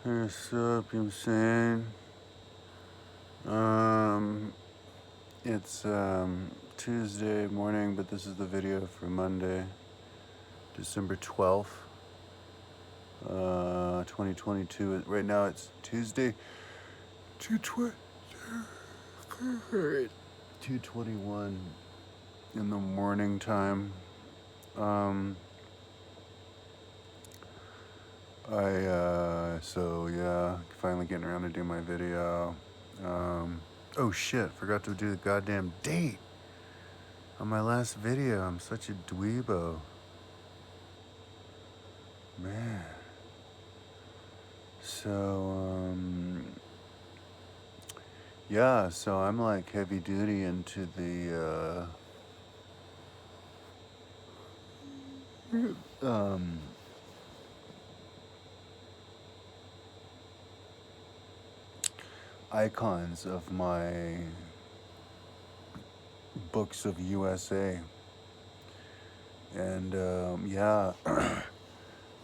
What's up, you saying? Um, it's Tuesday morning, but this is the video for Monday, December 12th, 2022. Right now it's Tuesday, 2:21 in the morning time. So yeah, finally getting around to do my video. Oh shit, forgot to do the goddamn date on my last video. I'm such a dweebo. Man. So, yeah, so I'm like heavy duty into the, icons of my books of USA. And, yeah, I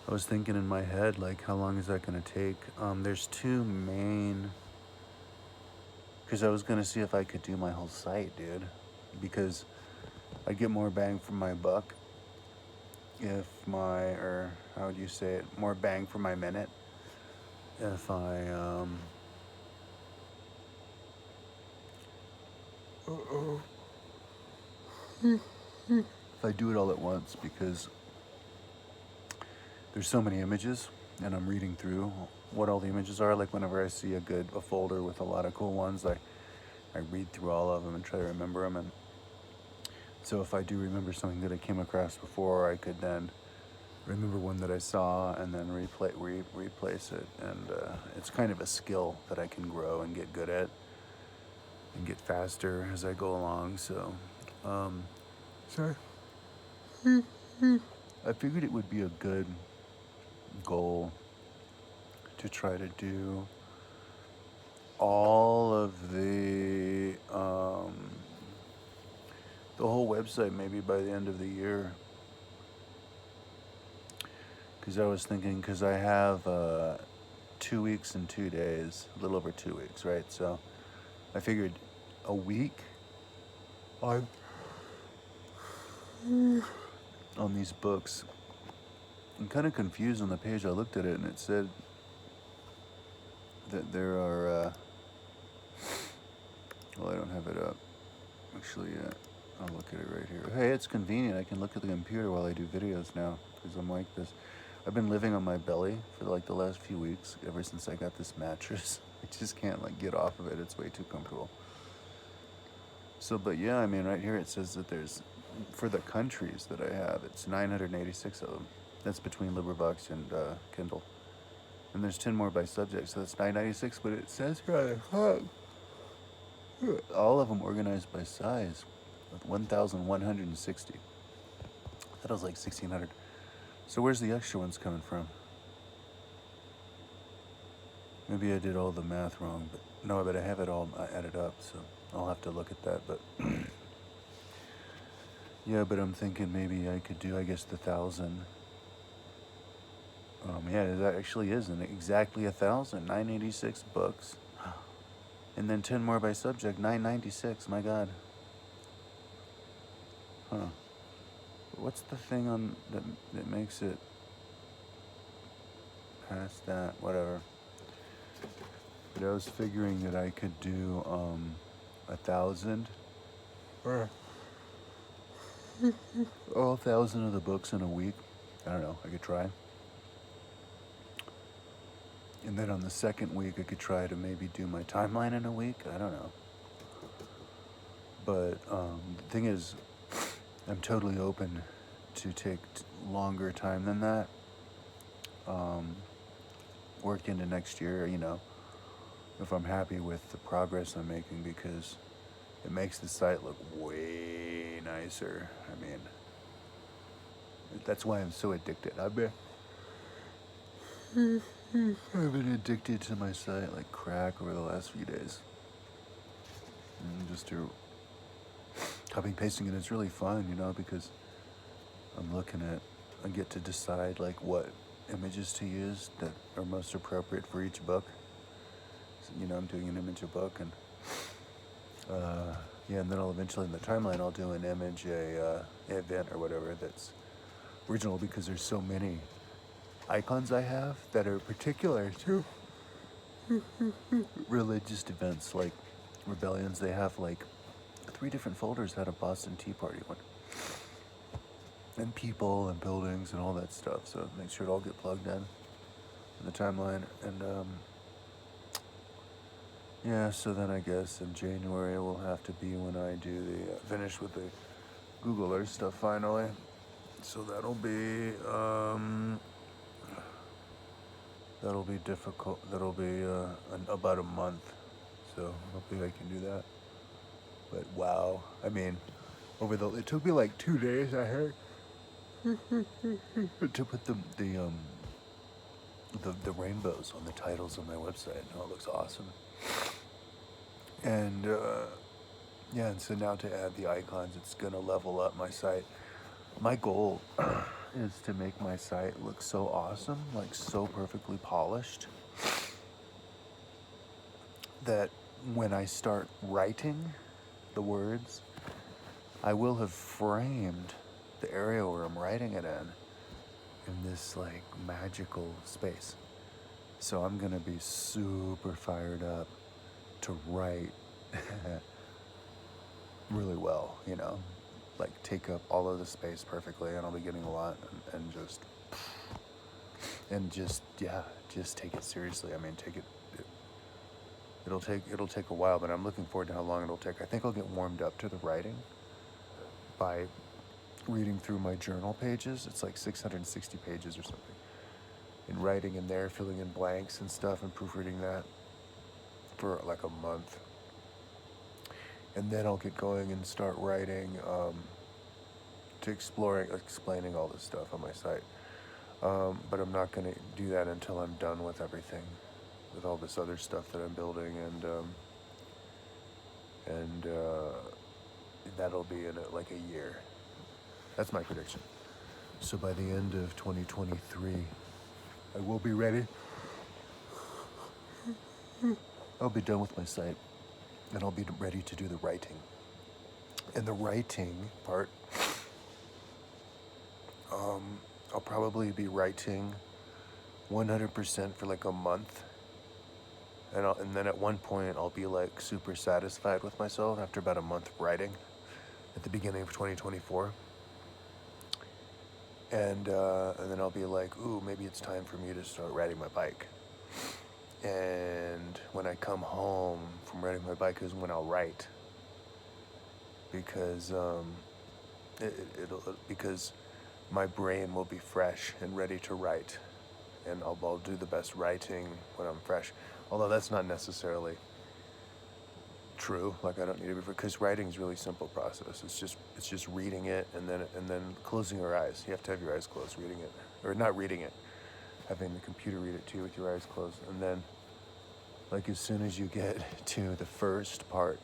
was thinking in my head, like, how long is that going to take? There's two main, because I was going to see if I could do my whole site, dude. Because I'd get more bang for my buck if or how would you say it? More bang for my minute if if I do it all at once, because there's so many images and I'm reading through what all the images are. Like whenever I see a folder with a lot of cool ones, I read through all of them and try to remember them. And so if I do remember something that I came across before, I could then remember one that I saw and then replace it. And it's kind of a skill that I can grow and get good at and get faster as I go along. So, sorry. I figured it would be a good goal to try to do all of the whole website maybe by the end of the year. Because I was thinking, because I have 2 weeks and 2 days, a little over 2 weeks, right? So I figured a week on these books. I'm kind of confused on the page. I looked at it and it said that there are, well, I don't have it up actually yet. I'll look at it right here. Hey, it's convenient. I can look at the computer while I do videos now, because I'm like this. I've been living on my belly for like the last few weeks, ever since I got this mattress. I just can't like get off of it. It's way too comfortable. So, but yeah, I mean, right here it says that there's, for the countries that I have, it's 986 of them. That's between LibriVox and Kindle. And there's 10 more by subject, so that's 996, but it says here all of them organized by size, with 1,160. That was like 1,600. So where's the extra ones coming from? Maybe I did all the math wrong, but no, but I have it all added up, so I'll have to look at that. But yeah, but I'm thinking maybe I could do, I guess, the 1,000. Yeah, that actually isn't exactly 1,000. 986 books. And then 10 more by subject, 996, my God. Huh. What's the thing on that makes it past that? Whatever. But I was figuring that I could do 1,000. Or all 1,000 of the books in a week. I don't know, I could try. And then on the second week, I could try to maybe do my timeline in a week. I don't know. But the thing is, I'm totally open to take longer time than that. Work into next year, you know, if I'm happy with the progress I'm making, because it makes the site look way nicer. I mean, that's why I'm so addicted. I've been addicted to my site like crack over the last few days. And just to copying pasting it, it's really fun, you know, because I get to decide like what images to use that are most appropriate for each book. So, you know, I'm doing an image a book, and yeah, and then I'll eventually in the timeline I'll do an image a event or whatever that's original, because there's so many icons I have that are particular to religious events like rebellions. They have like 3 different folders that a Boston Tea Party one, and people and buildings and all that stuff. So make sure it all get plugged in the timeline. And yeah, so then I guess in January will have to be when I do the finish with the Google Earth stuff finally. So that'll be difficult. That'll be about a month. So hopefully I can do that. But wow, I mean, it took me like 2 days, I heard, to put the rainbows on the titles of my website. Oh, it looks awesome. And yeah, and so now to add the icons, it's gonna level up my site. My goal is to make my site look so awesome, like so perfectly polished, that when I start writing the words, I will have framed the area where I'm writing it in this like magical space. So I'm gonna be super fired up to write really well, you know, like take up all of the space perfectly, and I'll be getting a lot, and just take it seriously. I mean, it'll take a while, but I'm looking forward to how long it'll take. I think I'll get warmed up to the writing by reading through my journal pages. It's like 660 pages or something. And writing in there, filling in blanks and stuff, and proofreading that for like a month. And then I'll get going and start writing explaining all this stuff on my site. But I'm not going to do that until I'm done with everything, with all this other stuff that I'm building, and that'll be in like a year. That's my prediction. So by the end of 2023, I will be ready. I'll be done with my site, and I'll be ready to do the writing. And the writing part, I'll probably be writing 100% for like a month. And then at one point I'll be like super satisfied with myself after about a month of writing at the beginning of 2024. And then I'll be like, ooh, maybe it's time for me to start riding my bike. And when I come home from riding my bike is when I'll write, because because my brain will be fresh and ready to write, and I'll do the best writing when I'm fresh. Although that's not necessarily true. Like I don't need to be, because writing is a really simple process. It's just reading it and then closing your eyes. You have to have your eyes closed reading it, or not reading it, having the computer read it to you with your eyes closed. And then, like, as soon as you get to the first part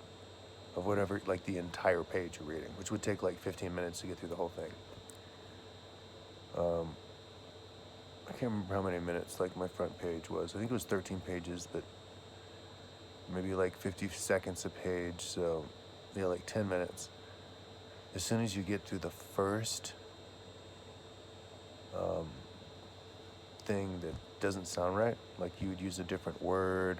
of whatever, like the entire page you're reading, which would take like 15 minutes to get through the whole thing. I can't remember how many minutes like my front page was. I think it was 13 pages, but maybe like 50 seconds a page. So yeah, like 10 minutes. As soon as you get through the first thing that doesn't sound right, like you would use a different word,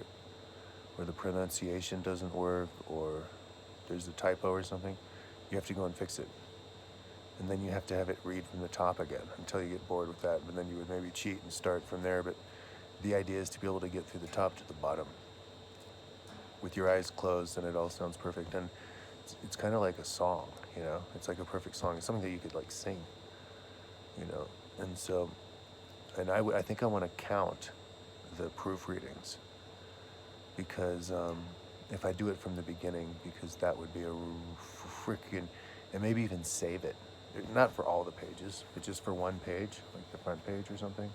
or the pronunciation doesn't work, or there's a typo or something, you have to go and fix it. And then you have to have it read from the top again until you get bored with that. But then you would maybe cheat and start from there. But the idea is to be able to get through the top to the bottom with your eyes closed, and it all sounds perfect. And it's kind of like a song, you know? It's like a perfect song. It's something that you could like sing, you know? And so, and I think I want to count the proofreadings, because if I do it from the beginning, because that would be a freaking, and maybe even save it. Not for all the pages, but just for one page, like the front page or something.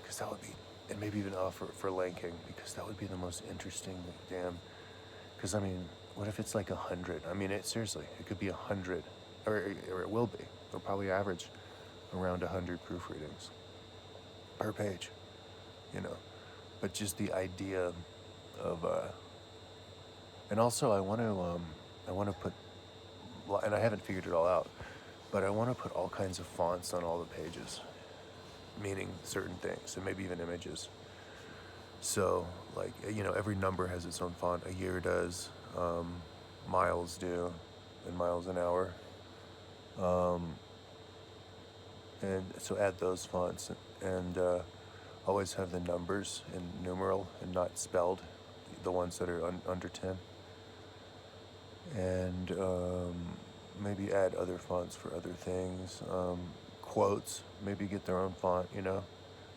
Because that would be, and maybe even for linking, because that would be the most interesting, damn. Because I mean, what if it's like 100? I mean, seriously, it could be 100, or it will be. It'll probably average around 100 proofreadings. per page, you know. But just the idea of, and also I want to put, and I haven't figured it all out, but I want to put all kinds of fonts on all the pages, meaning certain things, and maybe even images. So, like, every number has its own font. A year does, miles do, and miles an hour. And so add those fonts, and always have the numbers in numeral and not spelled, the ones that are under 10. And maybe add other fonts for other things. Quotes, maybe get their own font,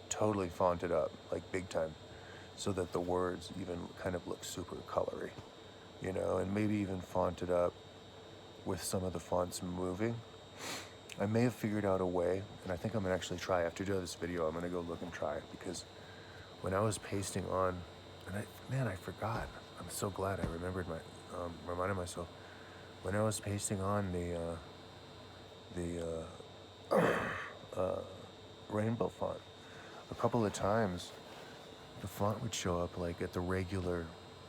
totally font it up, like big time, so that the words even kind of look super colory, and maybe even font it up with some of the fonts moving. I may have figured out a way, and I think I'm gonna actually try. After doing this video, I'm gonna go look and try, because when I was pasting on, and I forgot. I'm so glad I reminded myself. When I was pasting on the rainbow font, a couple of times, the font would show up like at the regular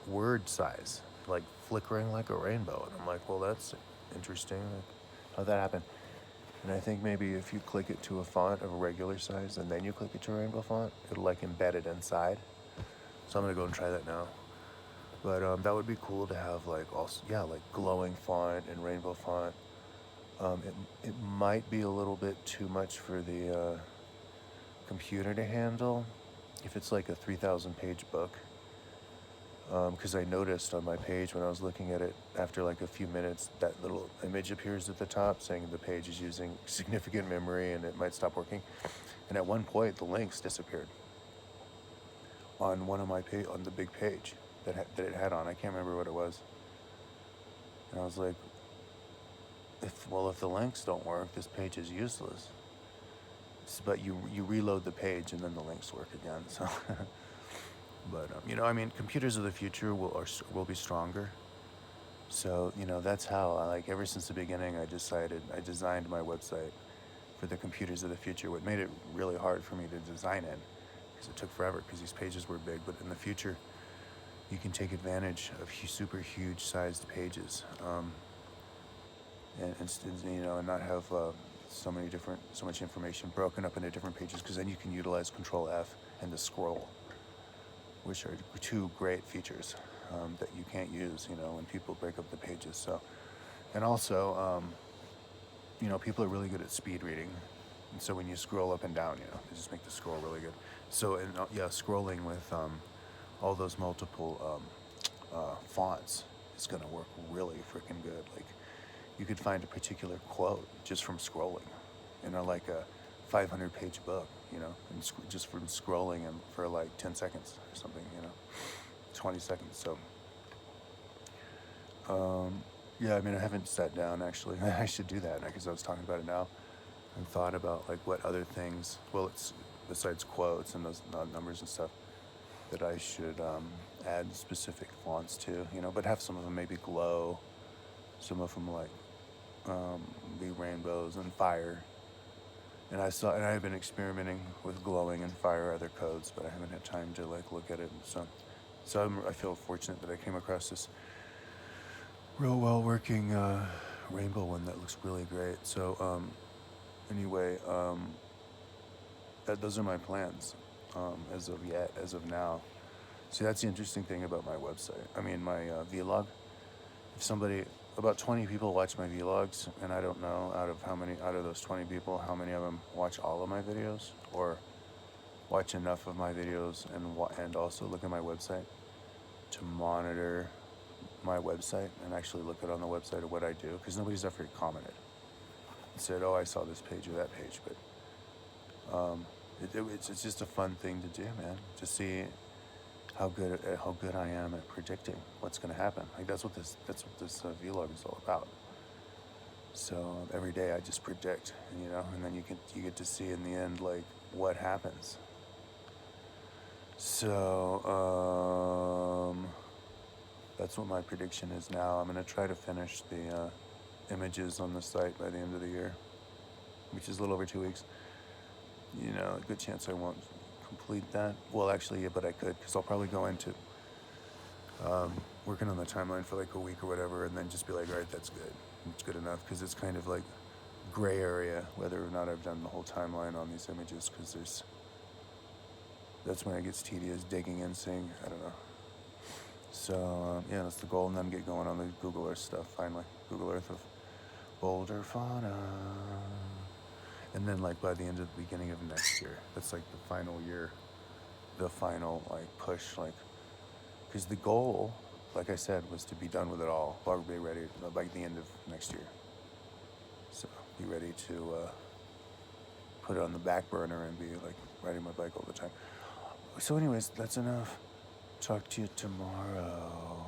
word size, like flickering like a rainbow. And I'm like, well, that's interesting. Like, how'd that happen? And I think maybe if you click it to a font of a regular size and then you click it to a rainbow font, it'll like embed it inside. So I'm gonna go and try that now. But that would be cool to have like glowing font and rainbow font. It might be a little bit too much for the computer to handle if it's like a 3,000 page book. Because I noticed on my page when I was looking at it, after like a few minutes, that little image appears at the top saying the page is using significant memory and it might stop working. And at one point, the links disappeared on one of my on the big page that it had on. I can't remember what it was. And I was like, if the links don't work, this page is useless. But you reload the page and then the links work again. So. But, computers of the future will be stronger. So, that's how, ever since the beginning, I designed my website for the computers of the future. What made it really hard for me to design it, because it took forever, because these pages were big. But in the future, you can take advantage of super huge sized pages, and not have so much information broken up into different pages, because then you can utilize Control F and the scroll, which are two great features that you can't use, when people break up the pages. So, and also, people are really good at speed reading, and so when you scroll up and down, they just make the scroll really good. So, and scrolling with all those multiple fonts is gonna work really freaking good. Like, you could find a particular quote just from scrolling, like a 500-page book, and just from scrolling and for like 10 seconds or something, 20 seconds. So, I haven't sat down actually. I should do that because I was talking about it now and thought about like what other things, it's besides quotes and those numbers and stuff, that I should add specific fonts to, but have some of them maybe glow, some of them like be rainbows and fire. And I've been experimenting with glowing and fire other codes, but I haven't had time to like look at it. So I feel fortunate that I came across this real well working rainbow one that looks really great. So anyway, those are my plans as of now. See, that's the interesting thing about my website. My vlog. If about 20 people watch my vlogs, and I don't know out of those 20 people, how many of them watch all of my videos, or watch enough of my videos and also look at my website to monitor my website and actually look at on the website of what I do, because nobody's ever commented and said, oh, I saw this page or that page. But it's just a fun thing to do, man, to see how good I am at predicting what's going to happen. Like that's what this vlog is all about. So every day I just predict, and then you get to see in the end like what happens. So that's what my prediction is now. I'm going to try to finish the images on the site by the end of the year, which is a little over 2 weeks. A good chance I won't complete that. Well, actually, yeah, but I could, because I'll probably go into working on the timeline for like a week or whatever, and then just be like, all right, that's good. It's good enough, because it's kind of like gray area whether or not I've done the whole timeline on these images, because that's when it gets tedious, digging and seeing, I don't know. So, yeah, that's the goal, and then get going on the Google Earth stuff, finally. Google Earth of Boulder fauna. And then, like, by the end of the beginning of next year, that's like the final year, the final, like, push, like, because the goal, like I said, was to be done with it all, or be ready by the end of next year. So, be ready to put it on the back burner and be, like, riding my bike all the time. So anyways, that's enough. Talk to you tomorrow.